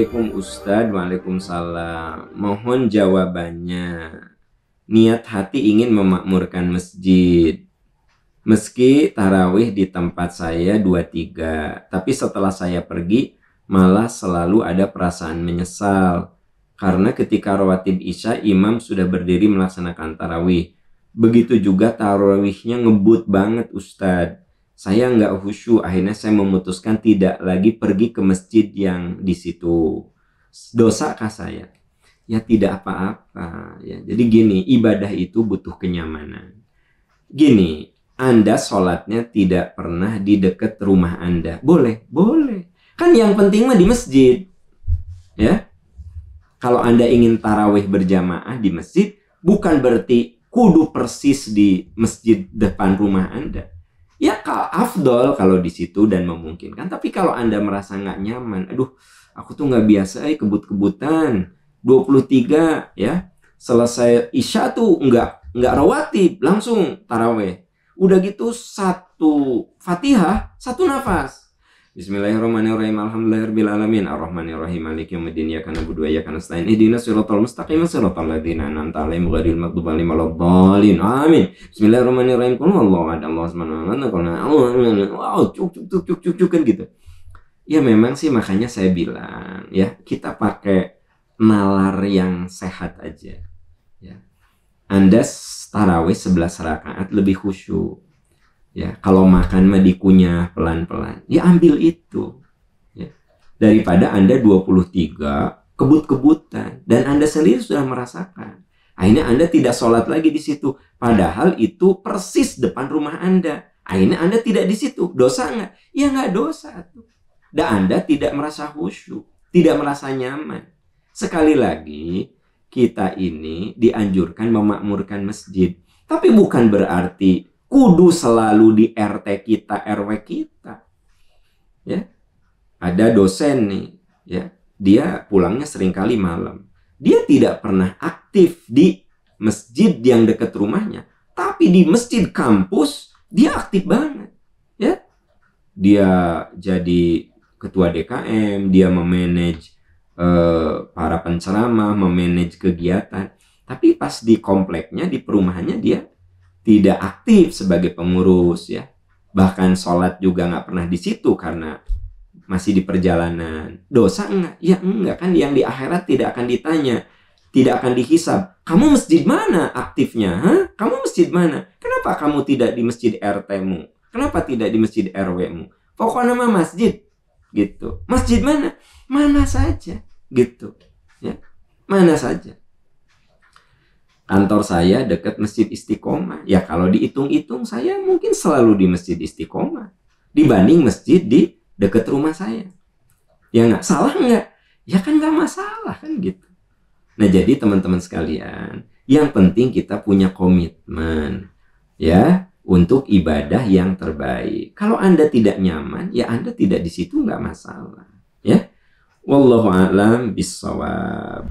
Assalamualaikum Ustadz. Waalaikumsalam. Mohon jawabannya. Niat hati ingin memakmurkan masjid. Meski tarawih di tempat saya 23, tapi setelah saya pergi malah selalu ada perasaan menyesal. Karena ketika rawatib Isya imam sudah berdiri melaksanakan tarawih. Begitu juga tarawihnya ngebut banget Ustadz. Saya nggak khusyuk, akhirnya saya memutuskan tidak lagi pergi ke masjid yang di situ. Dosakah saya? Ya tidak apa-apa. Ya, jadi gini, ibadah itu butuh kenyamanan. Gini, Anda sholatnya tidak pernah di dekat rumah Anda. Boleh, boleh. Kan yang penting mah di masjid. Ya, kalau Anda ingin tarawih berjamaah di masjid, bukan berarti kudu persis di masjid depan rumah Anda. Ya afdol kalau di situ dan memungkinkan. Tapi kalau Anda merasa nggak nyaman, aduh, aku tuh nggak biasa kebut-kebutan. 23 ya, selesai Isya tuh nggak rawatib, langsung taraweh. Udah gitu satu Fatihah, satu nafas. Bismillahirrahmanirrahim. Alhamdulillahirabbil alamin. Arrahmanirrahim. Maliki yaumiddin. Iyyaka na'budu wa iyyaka nasta'in. Ihdinas siratal mustaqim. Siratal ladzina an'amta 'alaihim ghairil maghdubi 'alaihim waladdallin. Amin. Bismillahirrahmanirrahim. Qul huwallahu ahad. Allahu samad. Wow, cuk kan gitu. Ya memang sih makanya saya bilang ya, kita pakai nalar yang sehat aja. Ya. Anda tarawih 11 rakaat lebih khusyuk. Ya, kalau makan mah dikunyah pelan-pelan. Ya ambil itu. Ya. Daripada Anda 23 kebut-kebutan dan Anda sendiri sudah merasakan. Akhirnya Anda tidak sholat lagi di situ. Padahal itu persis depan rumah Anda. Akhirnya Anda tidak di situ. Dosa nggak? Ya nggak dosa tuh. Dan Anda tidak merasa khusyuk, tidak merasa nyaman. Sekali lagi, kita ini dianjurkan memakmurkan masjid. Tapi bukan berarti kudu selalu di RT kita, RW kita. Ya. Ada dosen nih, ya. Dia pulangnya seringkali malam. Dia tidak pernah aktif di masjid yang dekat rumahnya, tapi di masjid kampus dia aktif banget. Ya. Dia jadi ketua DKM, dia memanage para penceramah, memanage kegiatan. Tapi pas di kompleknya, di perumahannya dia tidak aktif sebagai pengurus ya. Bahkan sholat juga nggak pernah di situ karena masih di perjalanan. Dosa enggak? Ya enggak, kan yang di akhirat tidak akan ditanya, tidak akan dihisab. Kamu masjid mana aktifnya? Hah? Kamu masjid mana? Kenapa kamu tidak di masjid RT-mu? Kenapa tidak di masjid RW-mu? Pokoknya nama masjid gitu. Masjid mana? Mana saja gitu. Ya. Mana saja. Kantor saya dekat Masjid Istiqomah. Ya kalau dihitung-hitung saya mungkin selalu di Masjid Istiqomah dibanding masjid di dekat rumah saya. Ya nggak salah nggak? Ya kan nggak masalah kan gitu. Nah jadi teman-teman sekalian, yang penting kita punya komitmen ya untuk ibadah yang terbaik. Kalau Anda tidak nyaman, ya Anda tidak di situ nggak masalah. Ya. Wallahu a'lam bishawab.